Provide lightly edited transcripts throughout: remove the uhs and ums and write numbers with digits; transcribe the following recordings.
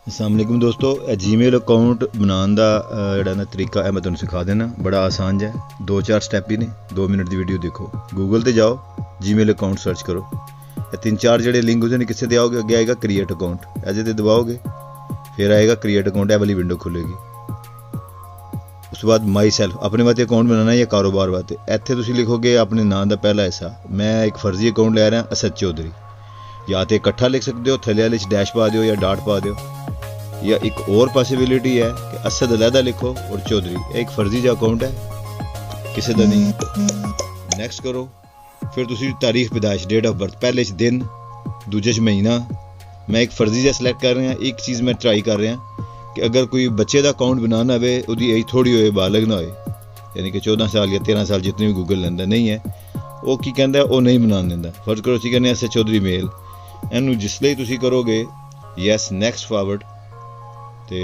अस्सलाम वालेकुम दोस्तों, जीमेल अकाउंट बनाने का जोड़ा ना तरीका है मैं तुहानू सिखा देना। बड़ा आसान है, 2-4 स्टैप ही ने। 2 मिनट की वीडियो देखो, गूगल ते जाओ, जीमेल अकाउंट सर्च करो, 3-4 जोड़े लिंक होते हैं किसे दे आओगे, अगे आएगा क्रिएट अकाउंट, ऐसे ते दबाओगे, फिर आएगा क्रिएट अकाउंट, वाली विंडो खुलेगी। उस बाद माई सैल्फ अपने वास्ते अकाउंट बनाना या कारोबार वास्ते, इत्थे तुसीं लिखोगे अपने नाम का पहला हिस्सा। मैं एक फर्जी अकाउंट लै रहा असद चौधरी, या तो इकट्ठा लिख सकते हो, थले वाले डैश पा दो या डाट पा दो, या एक और पॉसिबिलिटी है कि असद अलहदा लिखो और चौधरी। एक फर्जी जो अकाउंट है, किसी का नहीं। नैक्सट करो, फिर तुसी तारीख पैदाइश, डेट ऑफ बर्थ, पहले दिन, दूजे महीना। मैं एक फर्जी जो सिलेक्ट कर रहा। एक चीज़ मैं ट्राई कर रहा कि अगर कोई बच्चे का अकाउंट बनाना हो, उसकी एज थोड़ी हो, बालग ना हो, यानी कि 14 साल या 13 साल जितने भी गूगल लेंदा नहीं है, वो की कहता वो नहीं बना देंदा। फर्ज करो असीं कहने असद चौधरी मेल, इनू जिसले तुसी करोगे यस नैक्सट फॉरवर्ड, तो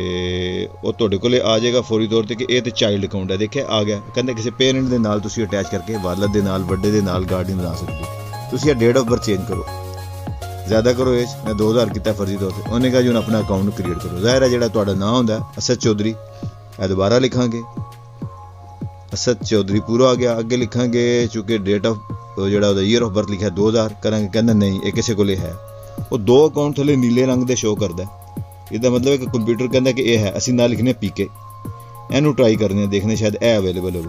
वो तुहाडे कोले आ जाएगा फौरी तौर पर कि यह तो चाइल्ड अकाउंट है। देखिए आ गया, कहते किसी पेरेंट के नाल तुसी अटैच करके वालद के नाल, बड़े के नाल गार्डियन बना सकते हो। तुसी डेट ऑफ बर्थ चेंज करो, ज़्यादा करो एज, मैं 2000 किया फर्जी तौर पर। उन्हें कहा जी अपना अकाउंट क्रिएट करो। ज़ाहिर है जो तुहाडा नाम होंदा असद चौधरी, दोबारा लिखांगे असद चौधरी पूरा आ गया। अगे लिखांगे चूँकि डेट ऑफ जो ईयर ऑफ बर्थ लिखा 2000, करांगे कहना नहीं ये किसी को है। वो 2 अकाउंट थले नीले रंग दे शो करता है, इसका मतलब है कि कंप्यूटर कहता कि यह है। असीं ना लिखने पीके, इनू ट्राई करने, देखने शायद ए अवेलेबल हो।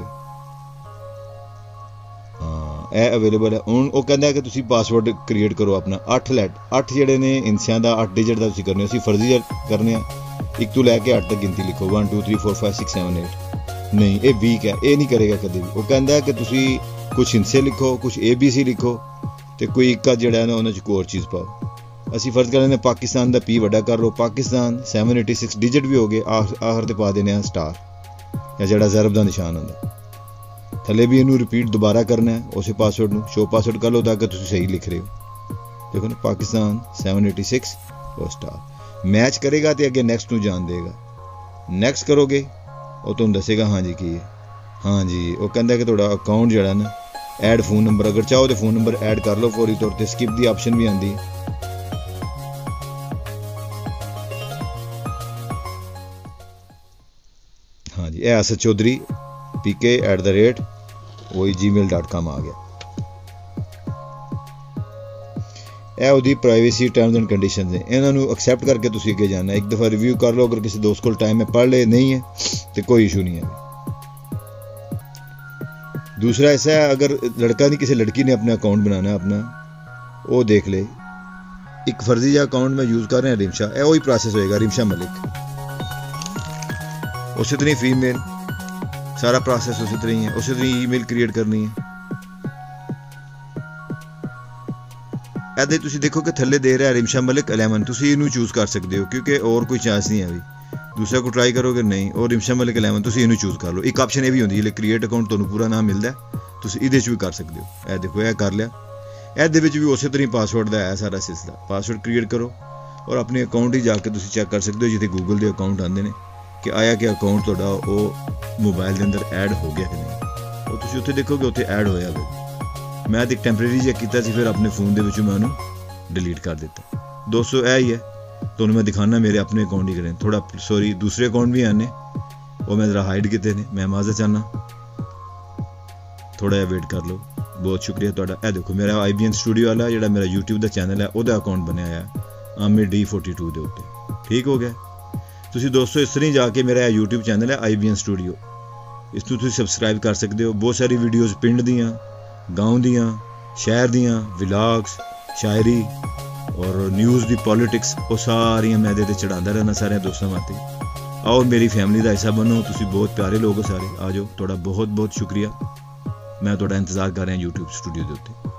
हाँ ए अवेलेबल है। हुण वो कहता है कि तुसीं पासवर्ड क्रिएट करो अपना। 8 जोड़े ने इंसियां का 8 डिजिट का तुसीं करने। असीं फर्जी करने, 1 तो लैके 8 तक गिनती लिखो, 1 2 3 4 5 6 7 8। नहीं ये वीक है, ये नहीं करेगा कभी भी। वो कहता है कि तुसीं कुछ हिंसे लिखो, कुछ ABC लिखो, तो कोई एक जोड़ा है ना उन्होंने कोई और चीज़ पाओ। असी फर्ज कर लें पाकिस्तान का P वड्डा कर लो, पाकिस्तान 786 डिजिट भी हो गए, आखिर ते पा देने स्टार या जोड़ा ज़रब का निशान होंदा। थले भी इनू रिपीट दोबारा करना है, उस पासवर्ड में शो पासवर्ड कर लो ताकि तुम सही लिख रहे हो। देखो ना पाकिस्तान 786 और स्टार मैच करेगा तो अगे नैक्सट नू जान देगा। नैक्सट करोगे वो तुम दसेगा हाँ जी की है, हाँ जी। वो कहता कि थोड़ा अकाउंट जोड़ा ना ऐड फोन नंबर, अगर चाहो तो फोन नंबर ऐड कर लो फौरी तौर पर। स्किप की ऑप्शन भी आती है। हाँ जी, यह असद चौधरी PK@ वही gmail.com आ गया। यह उसकी प्राइवेसी टर्म्स एंड कंडीशन ने, इन्होंने एक्सैप्ट करके तुसीं अगे जाना। एक दफ़ा रिव्यू कर लो, अगर किसी दोस्त को टाइम है पढ़ ले, नहीं है तो कोई इशू नहीं है। दूसरा ऐसा है, अगर लड़का नहीं किसी लड़की ने अपना अकाउंट बनाना अपना, वो देख ले। एक फर्जी जा अकाउंट में यूज़ कर रहे हैं रिमशा, यह वही प्रोसेस होएगा, रिमशा मलिक, उसी तरह फीमेल, सारा प्रोसेस उसी तरह ही है। उसी तरह ईमेल क्रिएट करनी है। ऐसे तुसी देखो कि थले दे रहा है रिमशा मलिक 11, तुसी इनू चूज़ कर सकते हो क्योंकि और कोई चांस नहीं है अभी। दूसरा को ट्राई करोगे नहीं, और रिमशा मलिक 11 तुसी इनू चूज़ कर लो। एक ऑप्शन ये भी होती है क्रिएट अकाउंट, तुहानू पूरा नाम मिलता है, तुसी इहदे च भी कर सकते हो। यह देखो यह कर लिया, इहदे विच भी उसी तरह पासवर्ड का है सारा सिलसिला। पासवर्ड क्रिएट करो और अपने अकाउंट ही जाके तुसी चैक कर सकते हो जिथे गूगल के अकाउंट आते हैं कि आया कि अकाउंट थोड़ा वो मोबाइल के अंदर ऐड हो गया कि नहीं। वो तुसी उत्थे देखोगे उत्थे ऐड होया वे। मैं तो एक टैंपरेरी चेक किया, फिर अपने फोन के विचों मैं उन्होंने डिलीट कर दिता। दोस्तों यह ही है, तो मैं दिखाना मेरे अपने अकाउंट ही करें। थोड़ा सॉरी दूसरे अकाउंट भी आने, वो मैं ज़रा हाइड किए ने, मैं माज़ा चाहना, थोड़ा वेट कर लो। बहुत शुक्रिया तुहाडा। यह देखो मेरा IBN स्टूडियो वाला जो मेरा YouTube का चैनल है, वह अकाउंट बनया है आमिर D42 के उत्ते। ठीक हो गया। तुसी दोस्तों इस तरह जाके मेरा YouTube चैनल है IBN स्टूडियो, इसनू तुसी सबसक्राइब कर सकते हो। बहुत सारी वीडियोज़ पिंड दियाँ, गाँव दियाँ, शहर दियाँ, व्लॉग्स, शायरी और न्यूज़ दी, पॉलिटिक्स, वो सारियां मैं इहदे ते चढ़ांदा रहना सारे दोस्तों वास्ते। आओ मेरी फैमिली का हिस्सा बनो, तुसी बहुत प्यारे लोग हो सारे, आ जाओ। थोड़ा बहुत बहुत शुक्रिया। मैं थोड़ा इंतज़ार कर रहा YouTube स्टूडियो के उत्ते।